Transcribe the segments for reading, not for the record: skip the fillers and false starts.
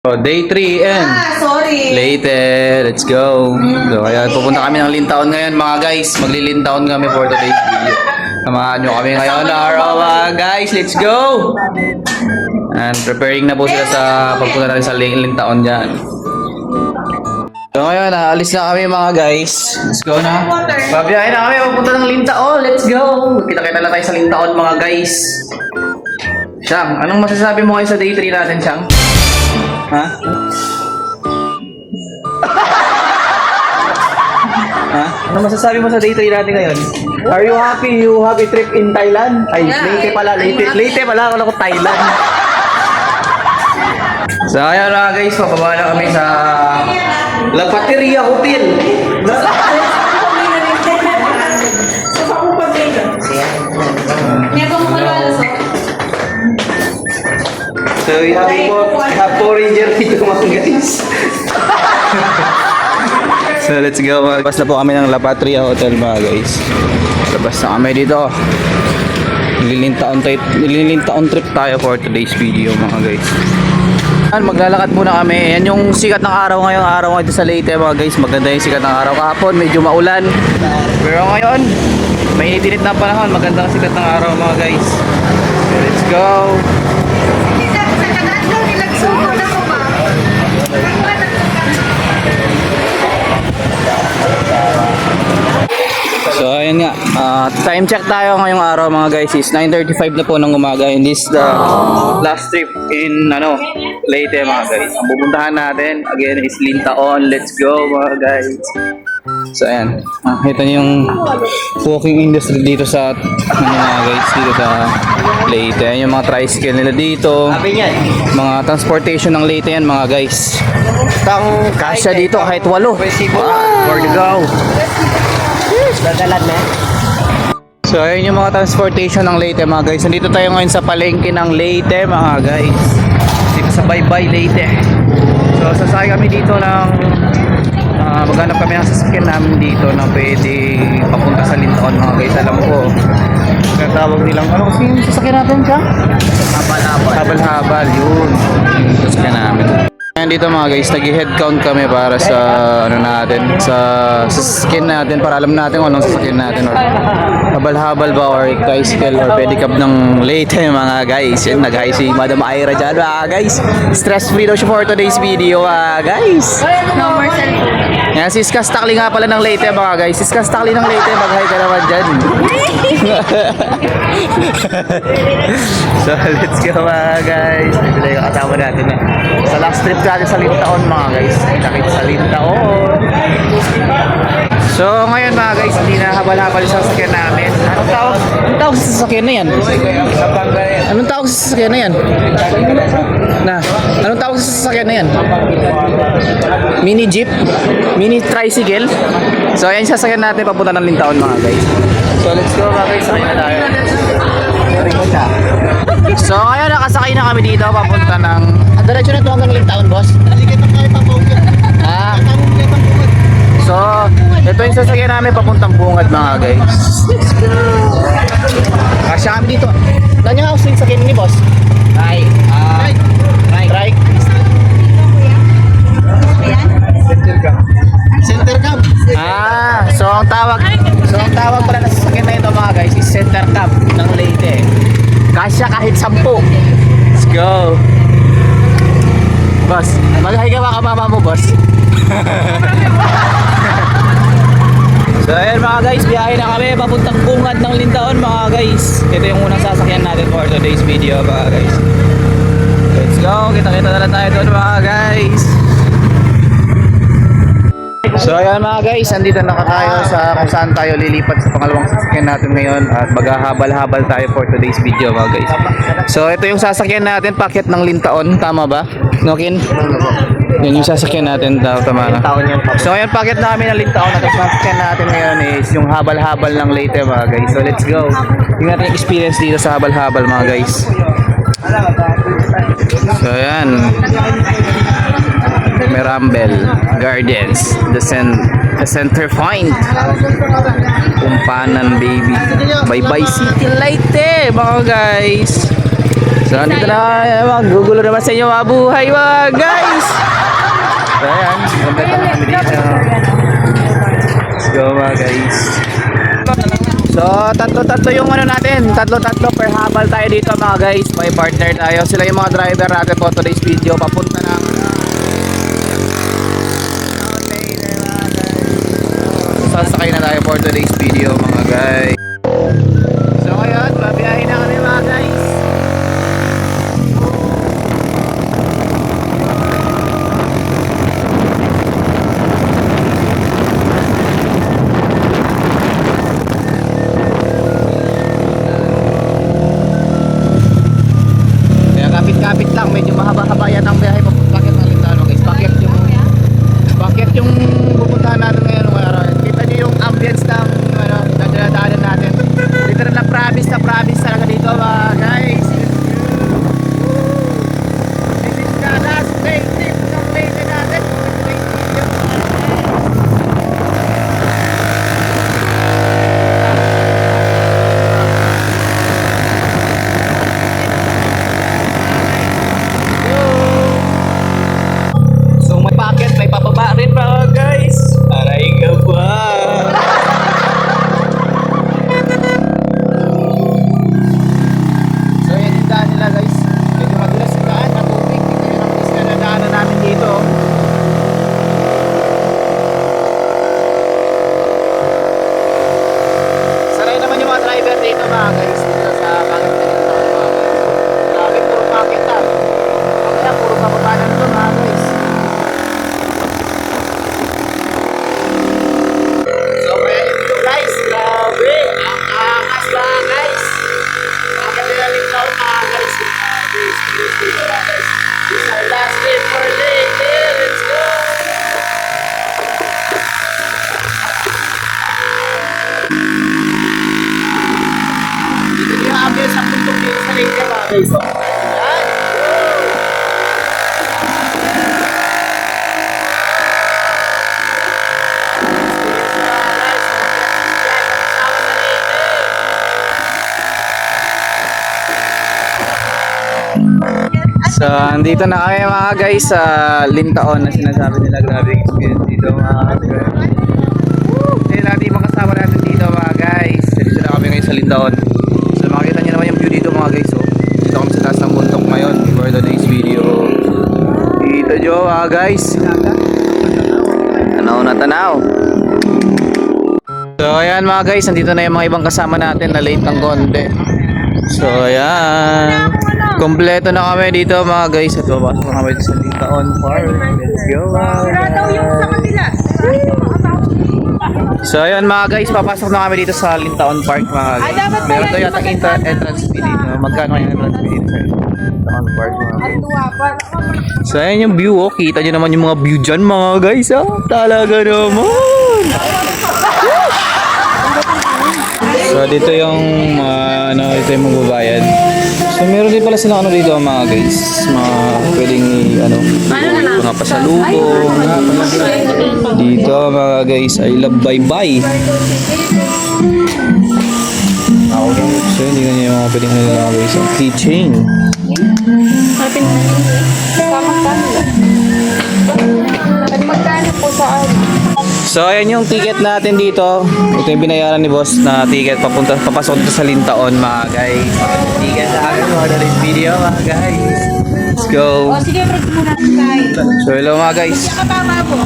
So, day 3 and Sorry. Leyte. Let's go. So, ayan, pupunta kami ng Lintaon ngayon mga guys. Maglilintaon kami for today's video. Samahan nyo kami ngayon araw guys. Let's go! And preparing na po sila sa pagpunta natin sa Lintaon dyan. So ngayon, alis na kami mga guys. Let's go na. Babiyahin na kami, pupunta ng Lintaon. Let's go! Kita-kita na tayo sa Lintaon mga guys. Siyang, anong masasabi mo kayo sa day 3 natin, Siyang? Ha? Ha? Ano masasabi mo sa day 3 natin ngayon? Are you happy you have a trip in Thailand? Ay, Yeah, Leyte pala. Leyte pala. Akala ko Thailand. So, ayan na guys. Pababa na kami sa La Pateria Hotel. So, we have four ranger dito mga guys. So, let's go. Labas na po kami ng La Patria Hotel mga guys. Labas na kami dito. Nililintaon trip tayo for today's video mga guys. Maglalakad muna kami. Yan yung sikat ng araw ngayong araw dito sa Leyte mga guys. Maganda yung sikat ng araw. Kahapon medyo maulan. Pero ngayon, mainit-init na panahon. Maganda ang sikat ng araw mga guys. So, let's go. So ayun nga, time check tayo ngayong araw mga guys is 9:35 na po ng umaga and this the last trip in Leyte mga guys. Ang pupuntahan natin again is Lintaon. Let's go mga guys. So ayan, ito yung walking industry dito sa mga guys dito sa Leyte. Ayan yung mga tricycle nila dito. Mga transportation ng Leyte yan mga guys. Kasya dito kahit 8. Where to go? So ayun yung mga transportation ng Leyte mga guys. Nandito tayo ngayon sa palengke ng Leyte mga guys. Dito sa Bye-Bye Leyte. So sasakay kami dito ng maghanap kami ng sasakyan namin dito na pwede papunta sa Lintaon mga guys. Alam ko tawag nilang ano kasi yung sasakyan natin siya? Habal-habal yun. Yung sasakyan namin. Dito mga guys, nag-head count kami para sa natin, sa sasakyan natin para alam natin kung anong sasakyan natin or habal-habal ba or tricycle or pedicab ng Leyte mga guys. Yan, nag-hi si Madam Ira dyan mga guys. Stress free daw siya for today's video guys. No more cellphone. Yan, si Ska Stakli nga pala ng Leyte mga guys. Si Ska Stakli ng Leyte, mag-hi ka naman dyan. So let's go mga guys. Ito na yung kasama natin sa last trip natin sa Lintaon mga guys. Kita sa Lintaon. So ngayon mga guys, hindi na habal-habal sa sasakyan namin. Anong tawag sa sasakyan na yan? Anong tawag sa sasakyan na yan? Anong tawag sa sasakyan na yan? Mini jeep? Mini tricycle? So ayan yung sasakyan natin papunta ng Lintaon mga guys. So let's go mga guys, sakay na tayo. So ngayon nakasakay na kami dito papunta ng diretso na ito hanggang Lintaon boss? So ito yung sasakyan namin papuntang Bungad mga guys. Kasya kami dito. Ganyan ako sa sasakyan ni boss? Right. Center cab. So ang tawag pala ng sasakyan na ito mga guys is center cab ng Leyte. Kasya kahit 10. Let's go. Boss, mag-hi ka ba mama mo, boss? So ayan mga guys, biyahe na kami papuntang Bungad ng Lintaon mga guys. Ito yung unang sasakyan natin for today's video mga guys. Let's go, kita-kita na lang tayo doon mga guys. So ayan mga guys, andito na tayo sa kung saan tayo lilipat sa pangalawang sasakyan natin ngayon at maghahabal-habal tayo for today's video mga guys. So ito yung sasakyan natin, packet ng Lintaon, tama ba? Nokin? Yan yung sasakyan natin, tama na. So ngayon packet namin ng Lintaon at ang sasakyan natin ngayon is yung habal-habal ng Leyte mga guys. So let's go. Tingnan natin yung experience dito sa habal-habal mga guys. So ayan. Merambel Gardens, the center point, Kumpanan baby, Bye-Bye City Leyte mga guys. So, andito na magugulo naman sa inyo mga buhay mga guys. So, ayan. Ganda na kami dito. Let's go mga guys. So, tatlo-tatlo yung ano natin. Tatlo-tatlo per habal tayo dito mga guys. May partner tayo. Sila yung mga driver natin po today's video. Papunta na. Sasakay na tayo for today's video mga guys. So, ngayon, babiyahin na kami mga guys. Kapit lang, medyo mahaba-haba yan ang biyahe papunta ng Lintano guys. Bakit yung pupuntahan natin ngayon mga araw. Kita niyo yung ambience ng ano, dadaanan natin. Literal na province talaga dito mga guys. This is the last day trip ng Leyte natin. May pababa rin mga guys. Aray ka ba? So yan yung daan nila guys. Medyo madulas yung daan. Matubig. Ito yung naman is na daanan namin dito. Saray naman yung mga driver dito mga guys. Dito sa bakit na dito mga guys. Grabe puro packet ah. Kaya puro pababa na nito mga guys. So, andito na kami mga guys sa Lintaon na sinasabi nila. Grabe yung experience dito mga guys. Hindi natin yung makasama natin dito mga guys. Dito na kami ngayon sa Lintaon. So, makikita nyo naman yung view dito mga guys. So, dito kami sa taas ng bundok ngayon for today's video. Dito nyo mga guys. Tanaw na tanaw. So, ayan mga guys. Nandito na yung mga ibang kasama natin na late ng konti. So, ayan. Kompleto na kami dito mga guys. At babasok na kami sa Lintaon Park. Let's go. So ayun mga guys, papasok na kami dito sa Lintaon Park mga guys. Meron to yata entrance fee dito. Magkano yung entrance fee dito sa Lintaon Park mga guys. So ayun yung view oh. Kita nyo naman yung mga view dyan mga guys oh. Talaga naman. So dito yung ito yung magbabayad. So meron din pala silang dito mga guys, mga pwedeng mga pasalubong. Dito mga guys, I love bye-bye. So hindi ganyan yung mga pwedeng mga guys, ang keychain. Magkano po saan? So ayan yung ticket natin dito. Ito yung binayaran ni boss na ticket papasok dito sa Lintaon mga guys. Ticket sa akin mga dalit video mga guys. Let's go. Sige, bro, muna tayo. So hello mga guys. Kapama po.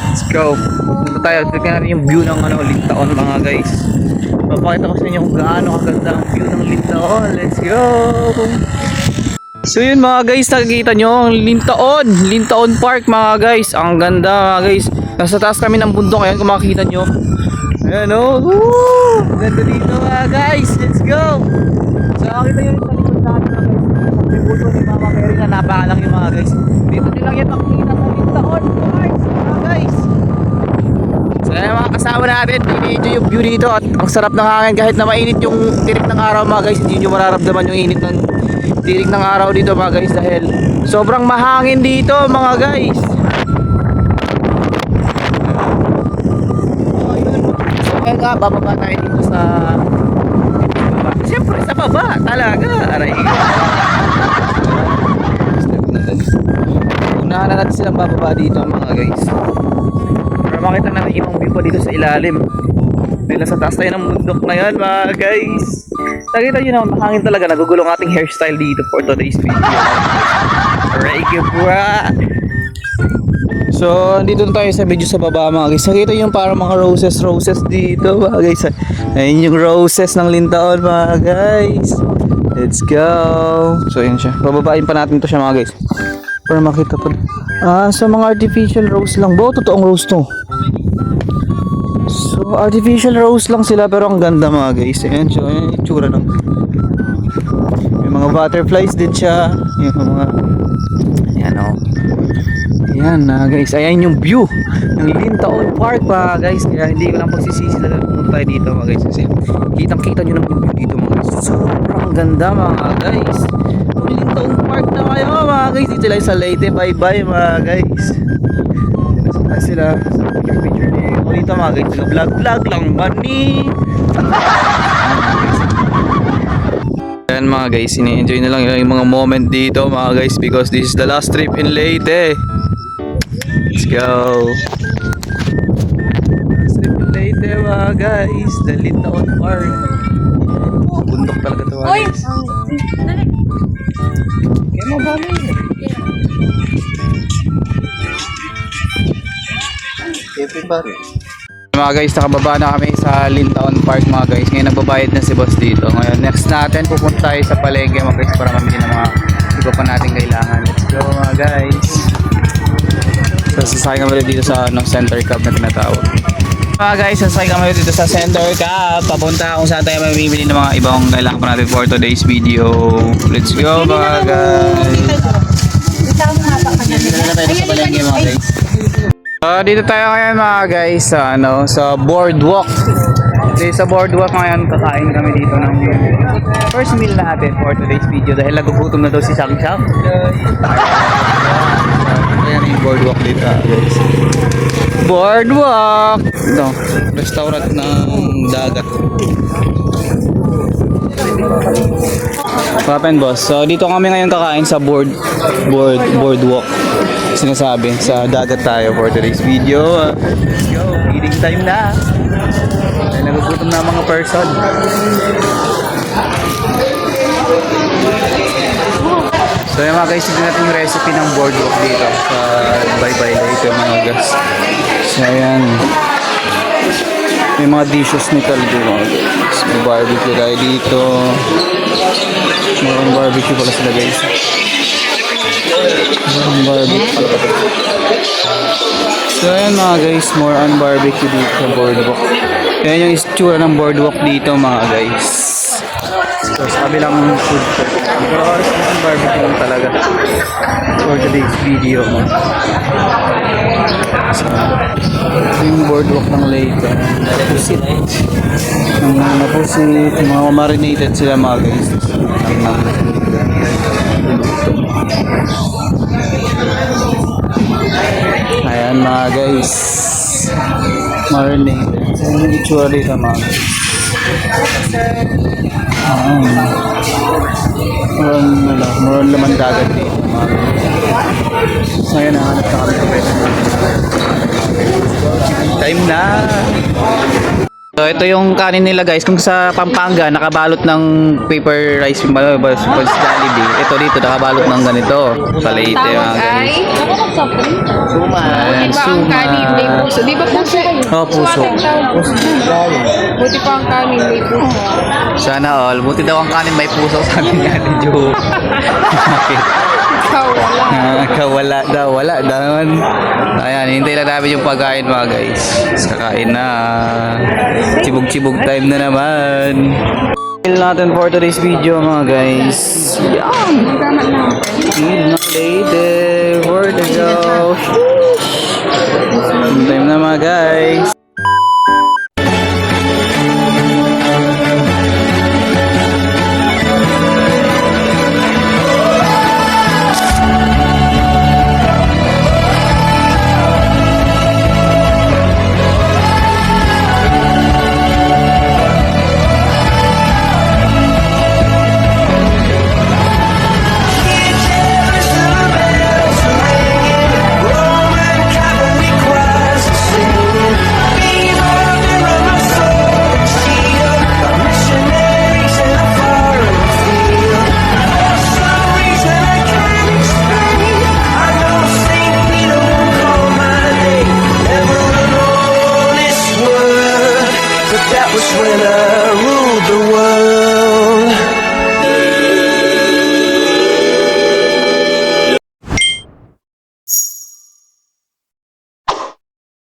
Let's go. Punta tayo. Tignan natin yung view ng Lintaon mga guys. Papakita ko sa inyo kung gaano kaganda ang view ng Lintaon. Let's go. So yun mga guys, nakikita nyo ang Lintaon Park mga guys. Ang ganda mga guys. Nasa taas kami ng bundok ngayon kung makikita nyo. Ayan o. Ganda dito mga guys. Let's go. So nakita nyo yung sa likod natin mga guys. Sa puto ni Mama Mary na napakalang yung mga guys. Dito nyo lang yan makikita sa Lintaon Park mga guys. So ayan mga kasama natin. Ini-enjoy yung view dito. At ang sarap ng hangin kahit na mainit yung tirik ng araw mga guys. Hindi nyo mararamdaman yung init ng tirik ng araw dito mga guys. Dahil sobrang mahangin dito mga guys. Kaya bababa tayo dito sa baba. Siyempre sa baba talaga. Aray. natin silang bababa dito mga guys. Para makita natin ibang view pa dito sa ilalim. Dahil sa taas tayo ng bundok na yan mga guys. Nakita nyo naman, mahangin talaga. Nagugulong ating hairstyle dito for today's video. Alright, bra. So, dito tayo sa video sa baba mga guys. Nakita nyo yung parang mga roses dito mga guys. Ayun yung roses ng Lintaon mga guys. Let's go. So, yun siya. Bababain pa natin to siya mga guys. Para makita pa. So mga artificial rose lang. Bo, totoong rose to. So, artificial rose lang sila pero ang ganda mga guys. Ayan siya. Ayan yung itsura ng. May mga butterflies din siya. Yung mga. Ayan o. Ayan guys. Ayan yung view ng Lintaon Park pa guys. Kaya hindi ko lang pagsisisi na pumunta tayo dito mga guys. Kasi kitang kita nyo naman yung view dito mga guys. Sobrang ganda mga guys. Lintaon Park na kayo mga guys. Dito lang sa Leyte. Bye bye mga guys. Nasa sila. Picture ni Kulita mga guys. Nag-vlog lang money. Ayan mga guys. Ini-enjoy na lang yung mga moment dito mga guys. Because this is the last trip in Leyte. Let's go. Last trip in Leyte mga guys. The Lintaon Park. Bundok talaga ito mga guys. Kaya mabali. Mga guys, nakababa na kami sa Lintaon Park mga guys. Ngayon nagbabayad na si boss dito. Ngayon next natin pupunta tayo sa palengke mga guys para mamili ng mga iba pa natin kailangan. Let's go mga guys. So sasakay kami dito sa center cab na tinatawag. Mga guys, sasakay kami dito sa center cab. Papunta kung saan tayo mamimili ng mga ibang kailangan pa natin for today's video. Let's go mga guys. Dito na tayo sa palengke mga guys. Dito tayo ngayon mga guys sa boardwalk. Sa boardwalk ngayon kakain kami dito ng first meal natin for today's video dahil nagugutom na daw si Shang Shang. Ayan yung boardwalk dito guys. Boardwalk! Ito, restaurant ng dagat. Papen boss. So dito kami ngayon kakain sa boardwalk. Sinasabi sa dagat tayo for today's video. Let's go. Eating time na. Ay nagugutom na mga person. So yung mga guys, ito natin yung recipe ng boardwalk dito sa Bye-Bye Leyte mga guys. So ayan. May mga dishes ni Caldo mga guys. May barbecue tayo dito. Mayroong barbecue pala sila guys. Mayroong barbecue. So ayan mga guys, more on barbecue dito sa boardwalk. Yan yung itsura ng boardwalk dito mga guys. So sa kabilang food court. Pero oras na barbecue lang talaga for today's video. So, yung boardwalk ng Leyte. Napusit. Napusit. Mga marinated sila mga guys. Ayan mga guys. Marinated. So yung itsura dito mga guys. Meron laman dagat dito mga guys. Ngayon nahanap na kami kapit. Time na! So ito yung kanin nila guys. Kung sa Pampanga nakabalot ng paper rice yung Jollibee. Ito dito nakabalot ng ganito. Sa Leyte mga guys. Buti pa ang kanin, may puso. Di ba puso? Oh, puso. Buti pa ang kanin, may puso. Sana all. Buti daw ang kanin may puso sa atin nga ni Joe. Ikaw wala. Kawala daw. Wala daw. Ayan, hintay lang namin yung pagkain mga guys. Kakain na. Chibog-chibog time na naman. Meal natin for today's video mga guys. Yan! Meal na Leyte. Where to go?